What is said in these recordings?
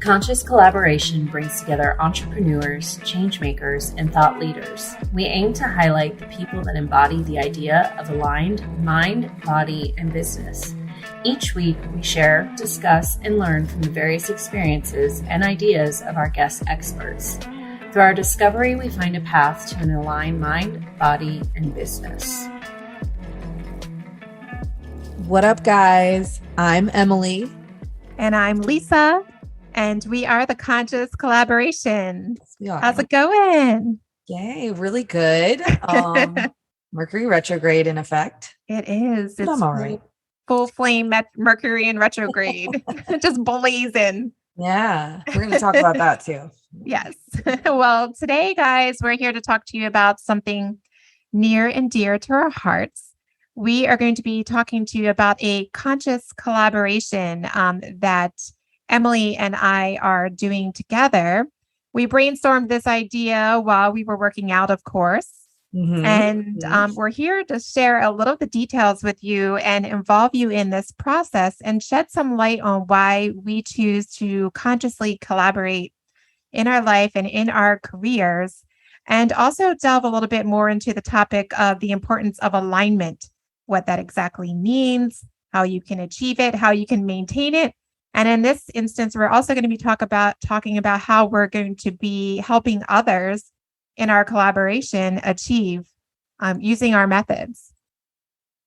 Conscious Collaboration brings together entrepreneurs, change makers, and thought leaders. We aim to highlight the people that embody the idea of aligned mind, body, and business. Each week, we share, discuss, and learn from the various experiences and ideas of our guest experts. Through our discovery, we find a path to an aligned mind, body, and business. What up, guys? I'm Emily. And I'm Lisa. And we are the Conscious Collaboration. We are. How's it going? Yay, really good. Mercury retrograde in effect. It is. But I'm all right. Full flame Mercury in retrograde. Just blazing. Yeah, we're going to talk about that too. Yes. Well, today, guys, we're here to talk to you about something near and dear to our hearts. We are going to be talking to you about a conscious collaboration that Emily and I are doing together. We brainstormed this idea while we were working out, of course. Mm-hmm. And we're here to share a little of the details with you and involve you in this process and shed some light on why we choose to consciously collaborate in our life and in our careers, and also delve a little bit more into the topic of the importance of alignment, what that exactly means, how you can achieve it, how you can maintain it. And in this instance, we're also going to be talking about how we're going to be helping others in our collaboration achieve using our methods.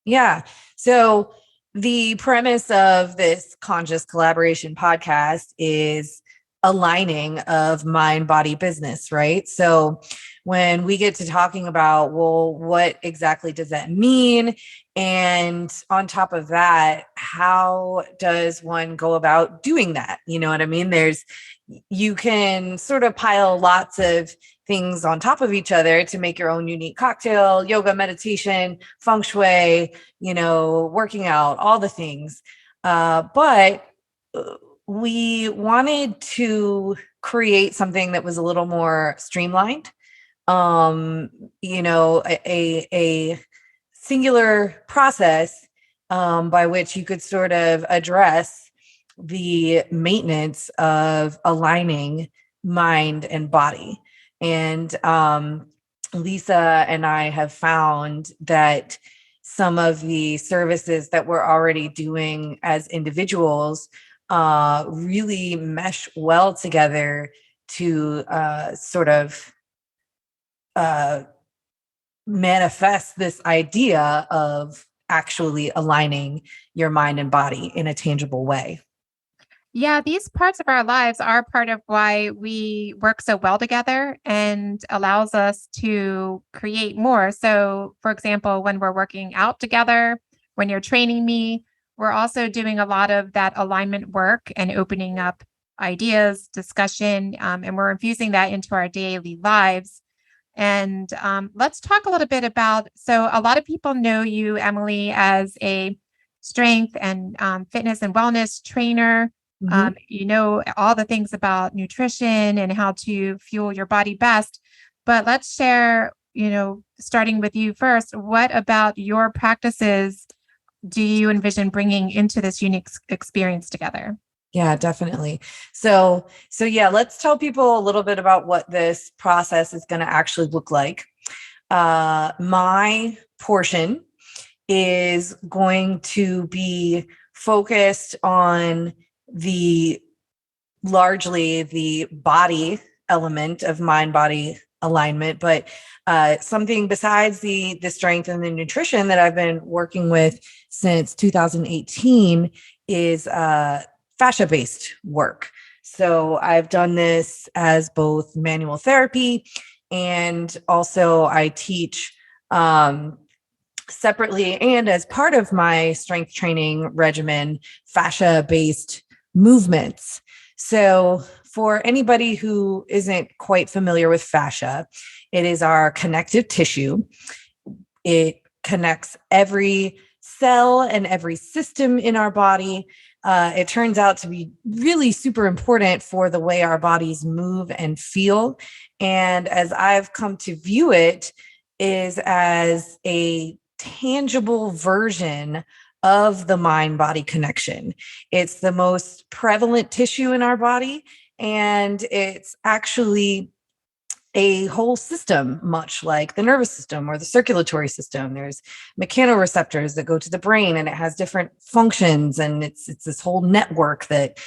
Yeah. So the premise of this Conscious Collaboration podcast is aligning of mind, body, business, right? So when we get to talking about, well, what exactly does that mean? And on top of that, how does one go about doing that? You know what I mean? You can sort of pile lots of things on top of each other to make your own unique cocktail, yoga, meditation, feng shui, working out, all the things. But we wanted to create something that was a little more streamlined, a singular process by which you could sort of address the maintenance of aligning mind and body. And Lisa and I have found that some of the services that we're already doing as individuals really mesh well together to sort of manifest this idea of actually aligning your mind and body in a tangible way. Yeah, these parts of our lives are part of why we work so well together and allows us to create more. So, for example, when we're working out together, when you're training me, we're also doing a lot of that alignment work and opening up ideas, discussion, and we're infusing that into our daily lives. And let's talk a little bit about, so a lot of people know you, Emily, as a strength and fitness and wellness trainer. Mm-hmm. You know all the things about nutrition and how to fuel your body best. But let's share, starting with you first, what about your practices do you envision bringing into this unique experience together? Yeah, definitely. So yeah, let's tell people a little bit about what this process is going to actually look like. My portion is going to be focused on largely the body element of mind-body alignment, but something besides the strength and the nutrition that I've been working with since 2018 is fascia-based work. So I've done this as both manual therapy, and also I teach separately and as part of my strength training regimen, fascia-based movements. So for anybody who isn't quite familiar with fascia, it is our connective tissue. It connects every cell and every system in our body. It turns out to be really super important for the way our bodies move and feel. And as I've come to view it, is as a tangible version of the mind-body connection. It's the most prevalent tissue in our body. And it's actually a whole system, much like the nervous system or the circulatory system. There's mechanoreceptors that go to the brain, and it has different functions. And it's this whole network that,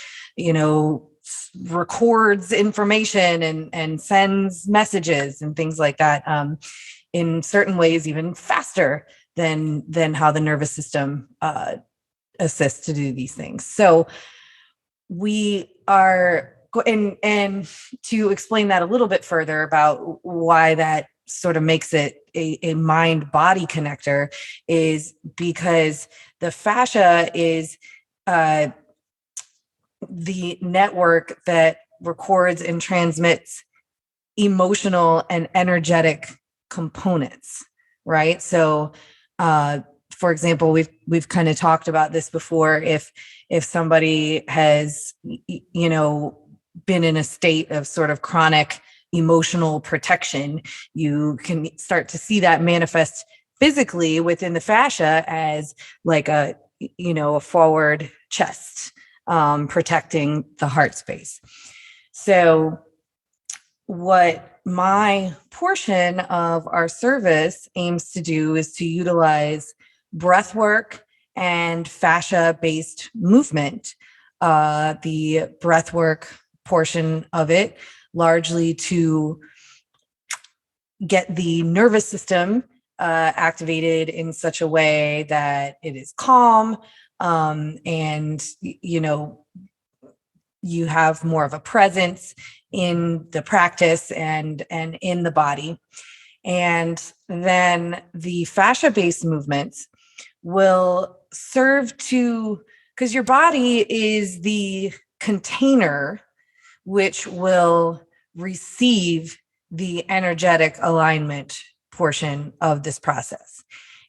records information and sends messages and things like that. In certain ways, even faster than how the nervous system assists to do these things. So we are, and to explain that a little bit further about why that sort of makes it a mind-body connector, is because the fascia is the network that records and transmits emotional and energetic components, right? So, for example, we've kind of talked about this before. If somebody has, been in a state of sort of chronic emotional protection, you can start to see that manifest physically within the fascia as like a forward chest, protecting the heart space. So what my portion of our service aims to do is to utilize breath work and fascia-based movement. The breath work portion of it largely to get the nervous system activated in such a way that it is calm, and you have more of a presence in the practice and in the body. And then the fascia-based movements will serve to, because your body is the container which will receive the energetic alignment portion of this process.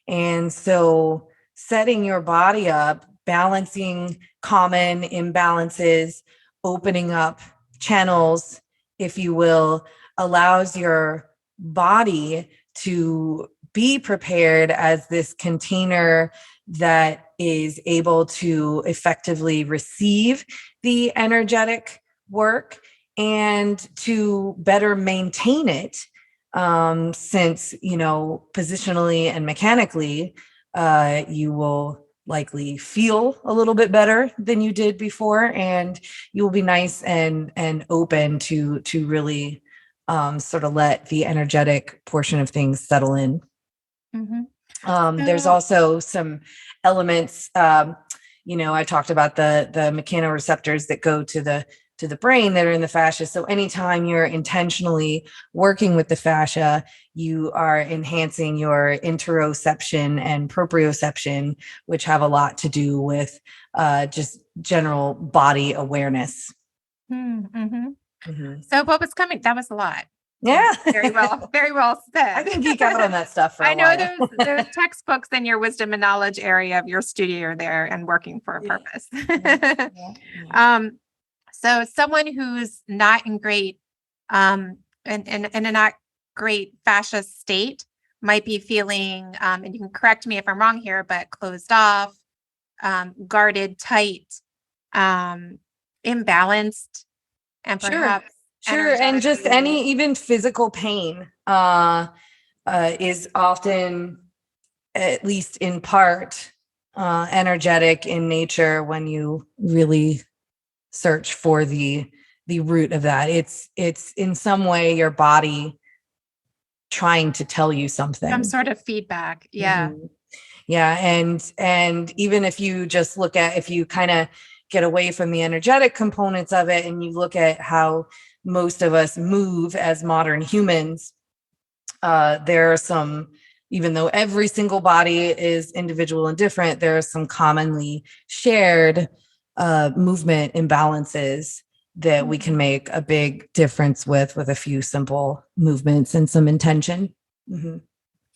And so setting your body up, balancing common imbalances, opening up channels, if you will, allows your body to be prepared as this container that is able to effectively receive the energetic work and to better maintain it, since, positionally and mechanically, you will likely feel a little bit better than you did before, and you will be nice and open to really sort of let the energetic portion of things settle in. Mm-hmm. There's also some elements, I talked about the mechanoreceptors that go to the brain that are in the fascia. So anytime you're intentionally working with the fascia, you are enhancing your interoception and proprioception, which have a lot to do with just general body awareness. Mm-hmm. Mm-hmm. So what was coming? That was a lot. Yeah. Very well said. I can geek out on that stuff for a while. I know those textbooks in your wisdom and knowledge area of your studio are there and working for a purpose. Yeah. So someone who's not in great, in a not great fascia state might be feeling, and you can correct me if I'm wrong here, but closed off, guarded tight, imbalanced, and perhaps Sure. And just any even physical pain is often, at least in part, energetic in nature when you really search for the root of that. It's in some way your body trying to tell you something. Some sort of feedback. Yeah. Mm-hmm. Yeah. And even if you just look at, if you kind of get away from the energetic components of it and you look at how most of us move as modern humans, there are some, even though every single body is individual and different, there are some commonly shared movement imbalances that we can make a big difference with a few simple movements and some intention. Mm-hmm.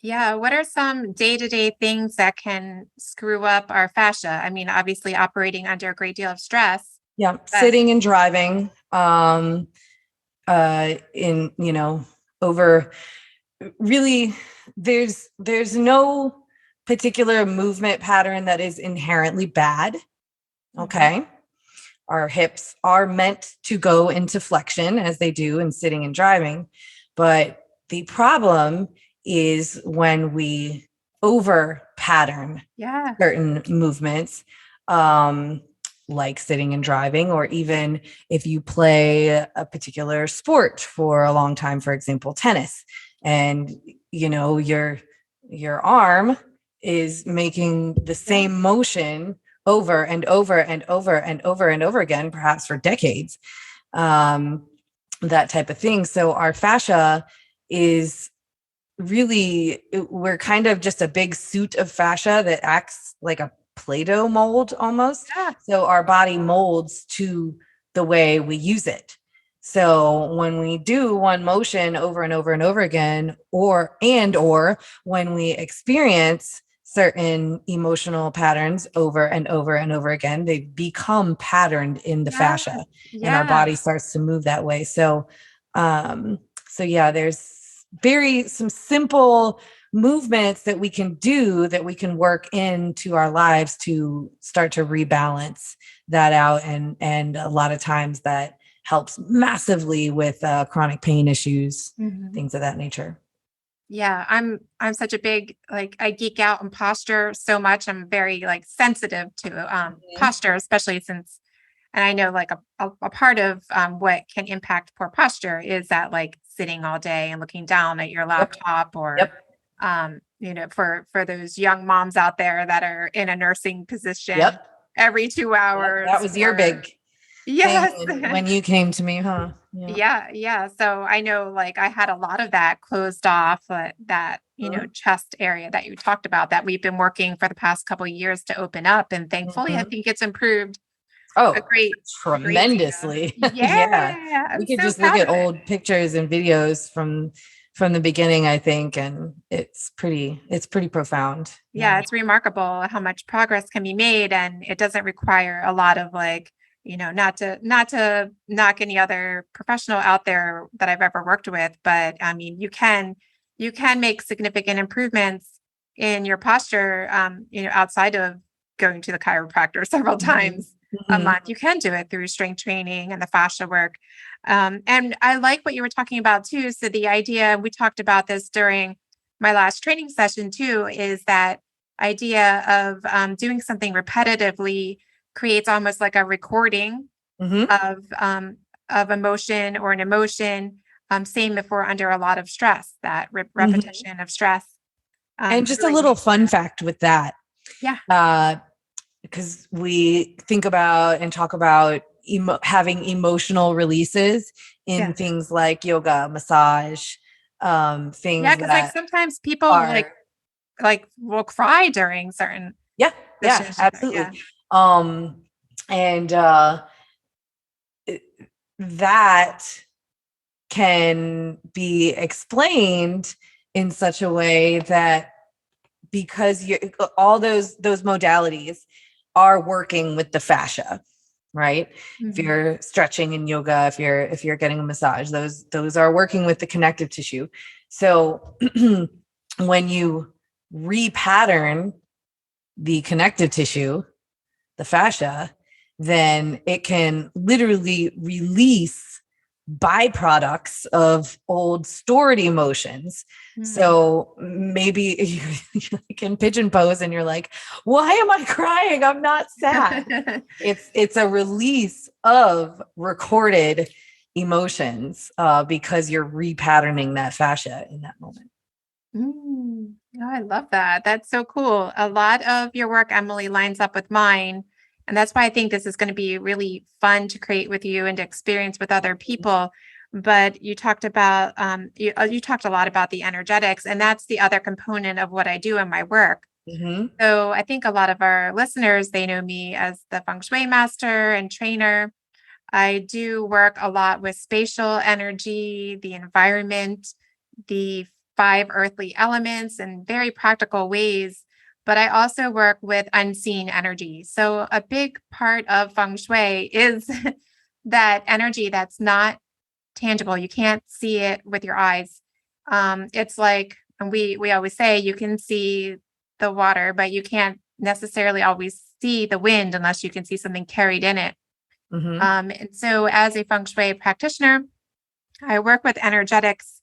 Yeah. What are some day-to-day things that can screw up our fascia? I mean, obviously operating under a great deal of stress. Yeah. Sitting and driving, over really, there's no particular movement pattern that is inherently bad. Okay. Our hips are meant to go into flexion as they do in sitting and driving. But the problem is when we over pattern certain movements, like sitting and driving, or even if you play a particular sport for a long time, for example, tennis, and your arm is making the same motion over and over and over and over and over again, perhaps for decades, that type of thing. So our fascia is really, we're kind of just a big suit of fascia that acts like a Play-Doh mold almost. Yeah. So our body molds to the way we use it. So when we do one motion over and over and over again, or when we experience certain emotional patterns over and over and over again, they become patterned in the fascia, and our body starts to move that way. So, there's some simple movements that we can do, that we can work into our lives to start to rebalance that out. And a lot of times that helps massively with chronic pain issues, things of that nature. Yeah, I'm such a big, I geek out on posture so much. I'm very sensitive to posture, especially since, and I know a part of what can impact poor posture is that sitting all day and looking down at your laptop, or for those young moms out there that are in a nursing position every 2 hours. That was your big yes thing when you came to me, huh? Yeah. So I know I had a lot of that closed off, that chest area that you talked about, that we've been working for the past couple of years to open up, and thankfully I think it's improved. Tremendously. Yeah. We could just look at old pictures and videos from the beginning, I think, and it's pretty profound. Yeah, it's remarkable how much progress can be made, and it doesn't require a lot of not to knock any other professional out there that I've ever worked with, but I mean, you can make significant improvements in your posture, outside of going to the chiropractor several times a month. You can do it through strength training and the fascia work. And I like what you were talking about too. So the idea, we talked about this during my last training session too, is that idea of doing something repetitively creates almost like a recording of emotion, or an emotion. Same if we're under a lot of stress, that repetition of stress. And just a little fun fact with that. Yeah. Because we think about and talk about having emotional releases in things like yoga, massage, things. Yeah, because sometimes people will cry during certain. Yeah, absolutely. And that can be explained in such a way that, because all those modalities are working with the fascia, right? If you're stretching in yoga, if you're getting a massage, those are working with the connective tissue. So when you repattern the connective tissue, the fascia, then it can literally release byproducts of old stored emotions. So maybe you can pigeon pose and you're like, why am I crying? I'm not sad. It's a release of recorded emotions, because you're repatterning that fascia in that moment. Oh, I love that. That's so cool. A lot of your work, Emily, lines up with mine. And that's why I think this is going to be really fun to create with you and to experience with other people. But you talked about, you talked a lot about the energetics, and that's the other component of what I do in my work. So I think a lot of our listeners, they know me as the feng shui master and trainer. I do work a lot with spatial energy, the environment, the 5 earthly elements in very practical ways. But I also work with unseen energy. So a big part of feng shui is that energy that's not tangible. You can't see it with your eyes. It's like, and we always say, you can see the water, but you can't necessarily always see the wind unless you can see something carried in it. And so as a feng shui practitioner, I work with energetics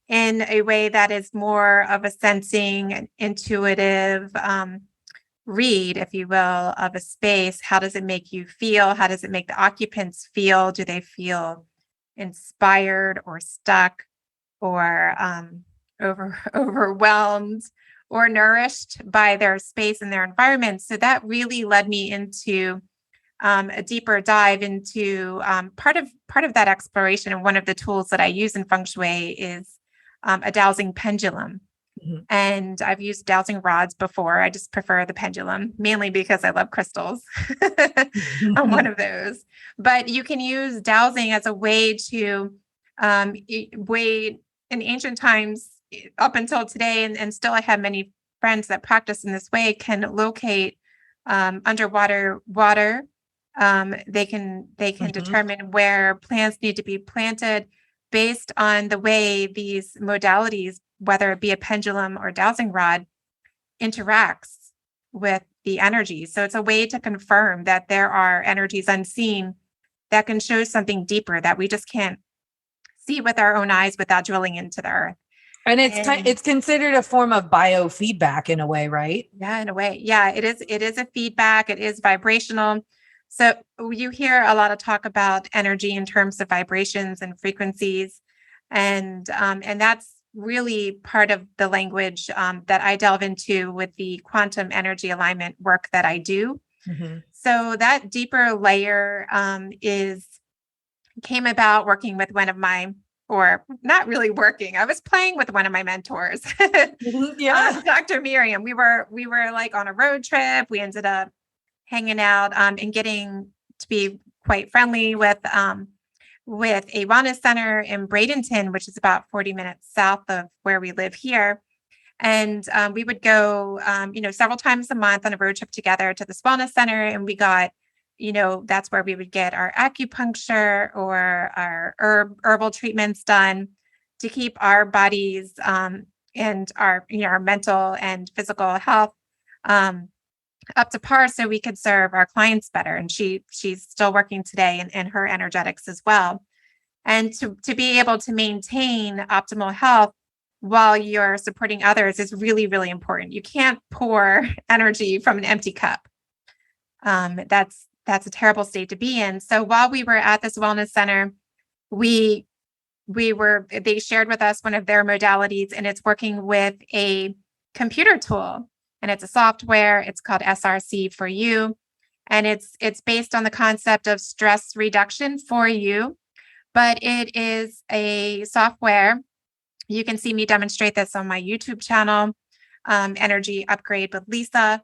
in a way that is more of a sensing, intuitive read, if you will, of a space. How does it make you feel? How does it make the occupants feel? Do they feel inspired or stuck or overwhelmed or nourished by their space and their environment? So that really led me into a deeper dive into part of that exploration. And one of the tools that I use in feng shui is a dowsing pendulum. And I've used dowsing rods before. I just prefer the pendulum, mainly because I love crystals. I'm one of those. But you can use dowsing as a way to way in ancient times up until today, and still I have many friends that practice in this way, can locate underwater water. They can determine where plants need to be planted based on the way these modalities, whether it be a pendulum or dowsing rod, interacts with the energy. So it's a way to confirm that there are energies unseen that can show something deeper that we just can't see with our own eyes without drilling into the earth. And it's considered a form of biofeedback in a way, right? Yeah, in a way. Yeah, it is. It is a feedback. It is vibrational. So you hear a lot of talk about energy in terms of vibrations and frequencies, and that's really part of the language that I delve into with the quantum energy alignment work that I do. So that deeper layer came about working with one of my, or not really working. I was playing with one of my mentors, Dr. Miriam. We were like on a road trip. We ended up hanging out and getting to be quite friendly with a wellness center in Bradenton, which is about 40 minutes south of where we live here. And we would go, several times a month on a road trip together to this wellness center. And we got, that's where we would get our acupuncture or our herbal treatments done to keep our bodies and our mental and physical health up to par, so we could serve our clients better. And she's still working today in her energetics as well. And to be able to maintain optimal health while you're supporting others is really, really important. You can't pour energy from an empty cup. That's a terrible state to be in. So while we were at this wellness center, they shared with us one of their modalities, and it's working with a computer tool. And it's a software. It's called SRC for You. And it's based on the concept of stress reduction for you. But it is a software. You can see me demonstrate this on my YouTube channel, Energy Upgrade with Lisa.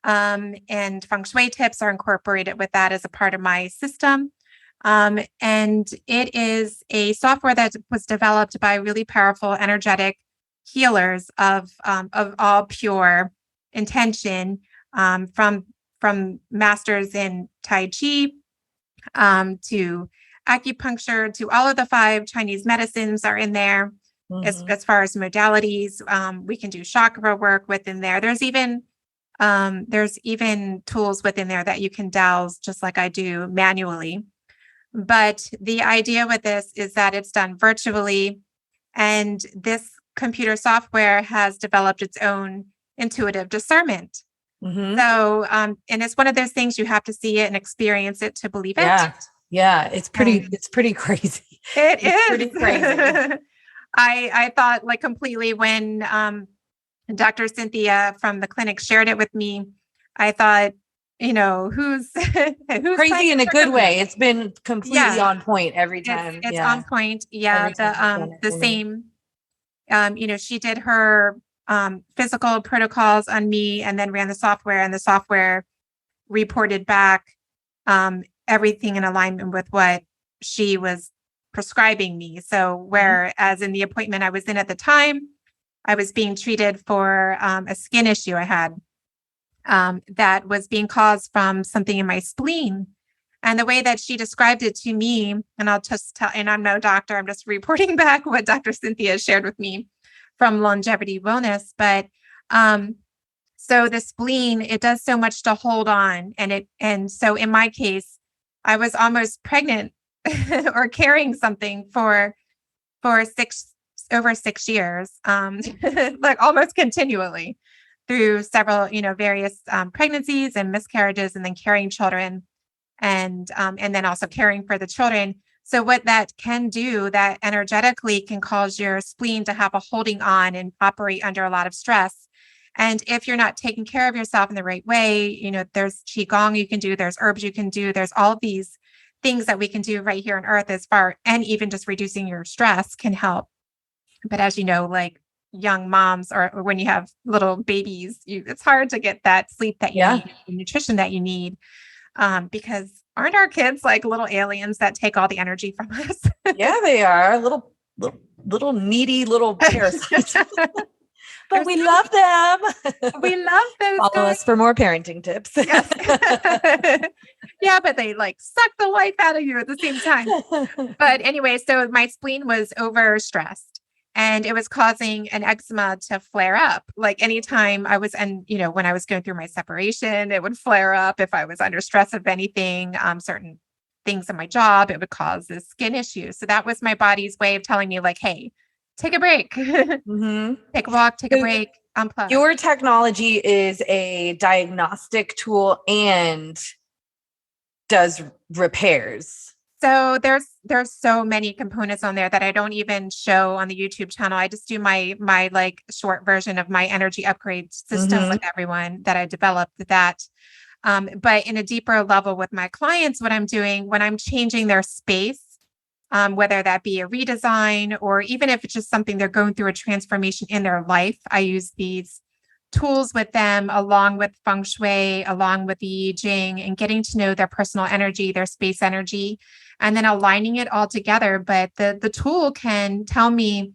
And feng shui tips are incorporated with that as a part of my system. And it is a software that was developed by really powerful energetic healers of all pure intention, from masters in Tai Chi to acupuncture to all of the 5 Chinese medicines are in there. As far as modalities, we can do chakra work within there. There's even tools within there that you can douse just like I do manually. But the idea with this is that it's done virtually, and this computer software has developed its own intuitive discernment. So, and it's one of those things you have to see it and experience it to believe it. Yeah. It's pretty crazy. It's pretty crazy. I thought like completely when Dr. Cynthia from the clinic shared it with me, I thought, who's crazy in a good way. It's been completely on point every time. It's on point. Yeah. The same, she did her physical protocols on me and then ran the software, and the software reported back everything in alignment with what she was prescribing me. So whereas in the appointment I was in at the time, I was being treated for a skin issue I had that was being caused from something in my spleen. And the way that she described it to me, and I'll just tell, and I'm no doctor, I'm just reporting back what Dr. Cynthia shared with me from Longevity Wellness. But so the spleen, it does so much to hold on. And so in my case, I was almost pregnant or carrying something for over 6 years, like almost continually through several, various pregnancies and miscarriages, and then carrying children, and then also caring for the children. So what that can do, that energetically can cause your spleen to have a holding on and operate under a lot of stress. And if you're not taking care of yourself in the right way, there's qigong you can do, there's herbs you can do, there's all these things that we can do right here on earth and even just reducing your stress can help. But as you know, like young moms or when you have little babies, it's hard to get that sleep that you need, the nutrition that you need, because aren't our kids like little aliens that take all the energy from us? Yeah, they are little needy little parasites. But we love them. We love those Follow guys. us for more parenting tips. Yes. Yeah, but they like suck the life out of you at the same time. But anyway, so my spleen was overstressed. And it was causing an eczema to flare up. Like anytime I was, when I was going through my separation, it would flare up. If I was under stress of anything, certain things in my job, it would cause this skin issue. So that was my body's way of telling me like, hey, take a break, Mm-hmm. take a walk, take a break, unplug. Your technology is a diagnostic tool and does repairs. So there's so many components on there that I don't even show on the YouTube channel. I just do my like short version of my energy upgrade system with everyone that I developed that. But in a deeper level with my clients, what I'm doing when I'm changing their space, whether that be a redesign or even if it's just something they're going through a transformation in their life, I use these tools with them along with feng shui, along with the I Ching, and getting to know their personal energy, their space energy, and then aligning it all together. But the tool can tell me,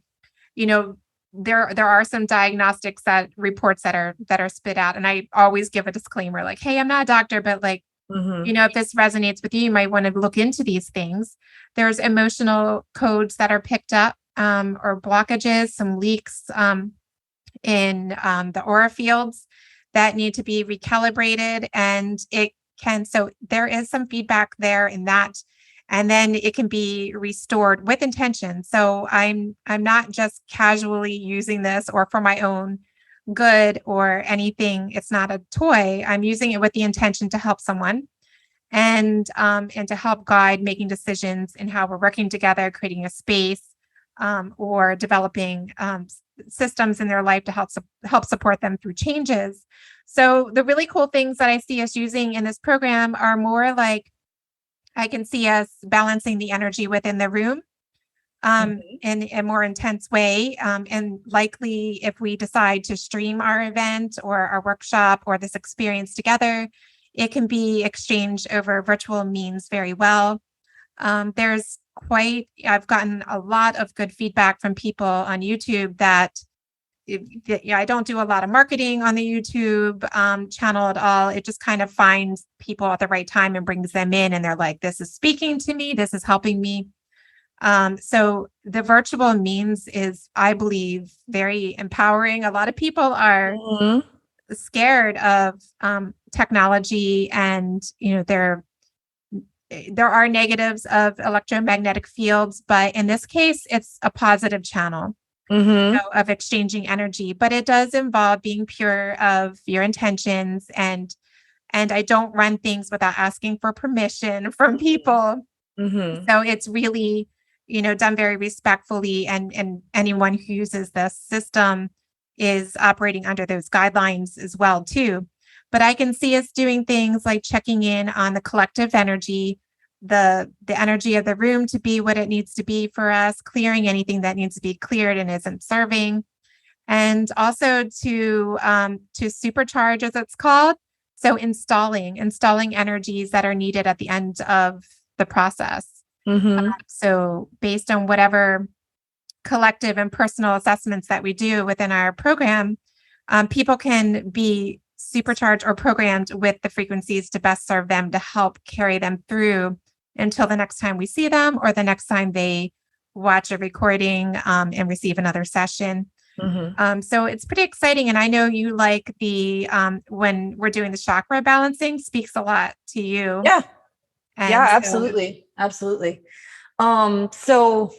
there are some diagnostics reports that are spit out. And I always give a disclaimer like, hey, I'm not a doctor, but like, if this resonates with you, you might want to look into these things. There's emotional codes that are picked up, or blockages, some leaks, in the aura fields that need to be recalibrated, and so there is some feedback there in that, and then it can be restored with intention. So I'm not just casually using this or for my own good or anything. It's not a toy. I'm using it with the intention to help someone and to help guide making decisions in how we're working together, creating a space, or developing systems in their life to help support them through changes. So the really cool things that I see us using in this program are more like I can see us balancing the energy within the room in a more intense way. And likely if we decide to stream our event or our workshop or this experience together, it can be exchanged over virtual means very well. I've gotten a lot of good feedback from people on YouTube that I don't do a lot of marketing on the YouTube channel at all. It just kind of finds people at the right time and brings them in, and they're like, this is speaking to me, this is helping me. So the virtual means is, I believe, very empowering. A lot of people are scared of technology, and there are negatives of electromagnetic fields, but in this case, it's a positive channel of exchanging energy. But it does involve being pure of your intentions, and I don't run things without asking for permission from people. So it's really, done very respectfully, and anyone who uses this system is operating under those guidelines as well too. But I can see us doing things like checking in on the collective energy, the energy of the room to be what it needs to be for us, clearing anything that needs to be cleared and isn't serving, and also to supercharge, as it's called. So installing energies that are needed at the end of the process. So based on whatever collective and personal assessments that we do within our program, people can be supercharged or programmed with the frequencies to best serve them, to help carry them through until the next time we see them or the next time they watch a recording and receive another session. So it's pretty exciting. And I know you like the when we're doing the chakra balancing, speaks a lot to you. Yeah. And yeah, absolutely. Absolutely. So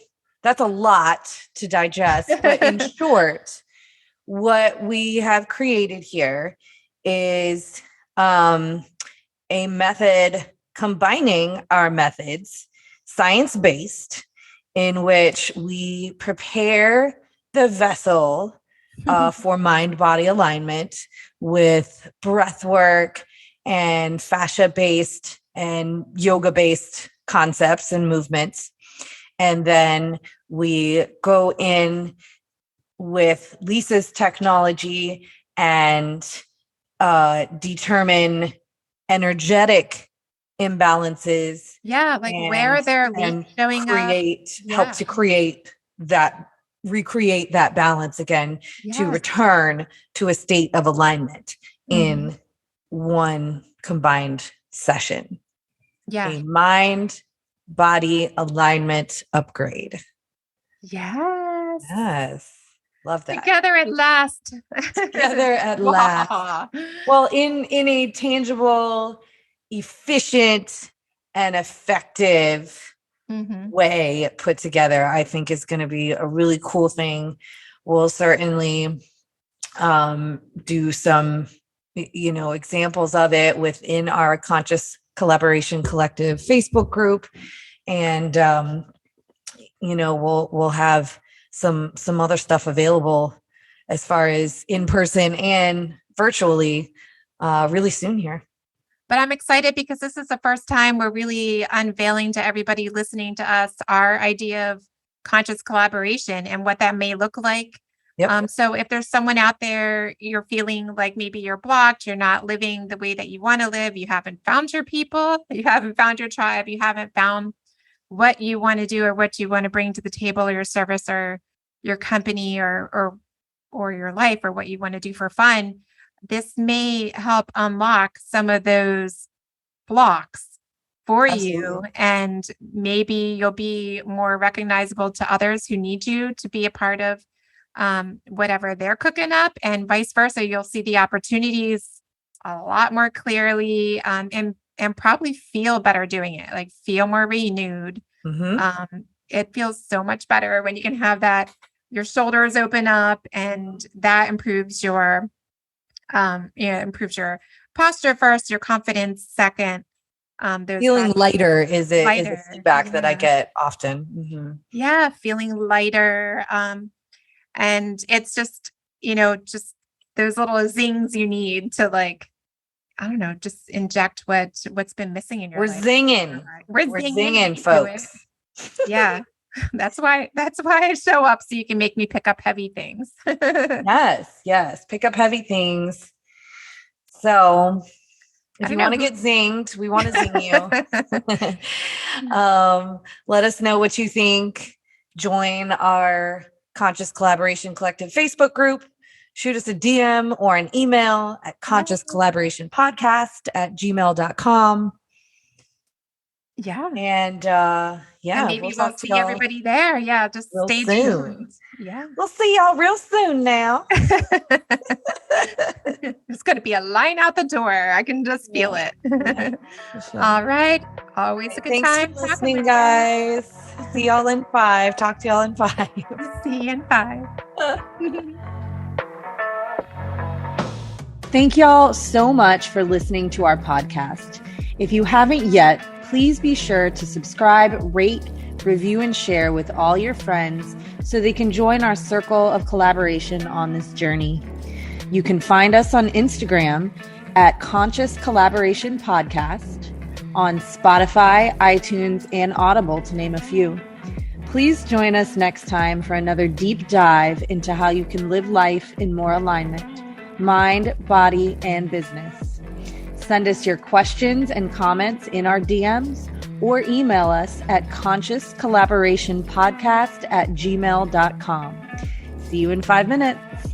that's a lot to digest, but in short, what we have created here is a method combining our methods, science-based, in which we prepare the vessel for mind-body alignment with breath work and fascia-based and yoga-based concepts and movements. And then we go in with Lisa's technology and determine energetic imbalances. Yeah, like where they're showing create, up. Help to create that, recreate that balance again, to return to a state of alignment in one combined session. Yeah. A mind body alignment upgrade. Yes. Yes. Love that. Together at last. Together at last. Well, in a tangible, efficient, and effective way put together, I think is going to be a really cool thing. We'll certainly do some, examples of it within our Conscious Collaboration Collective Facebook group. And, we'll have some other stuff available as far as in person and virtually really soon here. But I'm excited because this is the first time we're really unveiling to everybody listening to us our idea of conscious collaboration and what that may look like. Yep. So if there's someone out there, you're feeling like maybe you're blocked, you're not living the way that you want to live, you haven't found your people, you haven't found your tribe, you haven't found what you want to do or what you want to bring to the table or your service or your company or your life or what you want to do for fun, this may help unlock some of those blocks for you. And maybe you'll be more recognizable to others who need you to be a part of whatever they're cooking up, and vice versa. You'll see the opportunities a lot more clearly and probably feel better doing it, like feel more renewed. It feels so much better when you can have that, your shoulders open up, and that improves your improves your posture first, your confidence second. Feeling lighter is a feedback that I get often. Yeah, feeling lighter. And it's just, just those little zings you need to, like, I don't know, just inject what's been missing in your life. We're zinging, folks. Yeah. That's why I show up, so you can make me pick up heavy things. Yes. Pick up heavy things. So if you want to get zinged, we want to zing you. Let us know what you think. Join our Conscious Collaboration Collective Facebook group. Shoot us a DM or an email at consciouscollaborationpodcast@gmail.com. Yeah. And maybe we'll see everybody there. Yeah. Just stay tuned. Yeah. We'll see y'all real soon now. It's going to be a line out the door. I can just feel it. Sure. All right. Always a good time. Thanks for listening, guys. See y'all in 5. Talk to y'all in 5. See you in 5. Thank y'all so much for listening to our podcast. If you haven't yet, please be sure to subscribe, rate, review, and share with all your friends so they can join our circle of collaboration on this journey. You can find us on Instagram at Conscious Collaboration Podcast, on Spotify, iTunes, and Audible, to name a few. Please join us next time for another deep dive into how you can live life in more alignment, mind, body, and business. Send us your questions and comments in our DMs or email us at consciouscollaborationpodcast@gmail.com. See you in 5 minutes.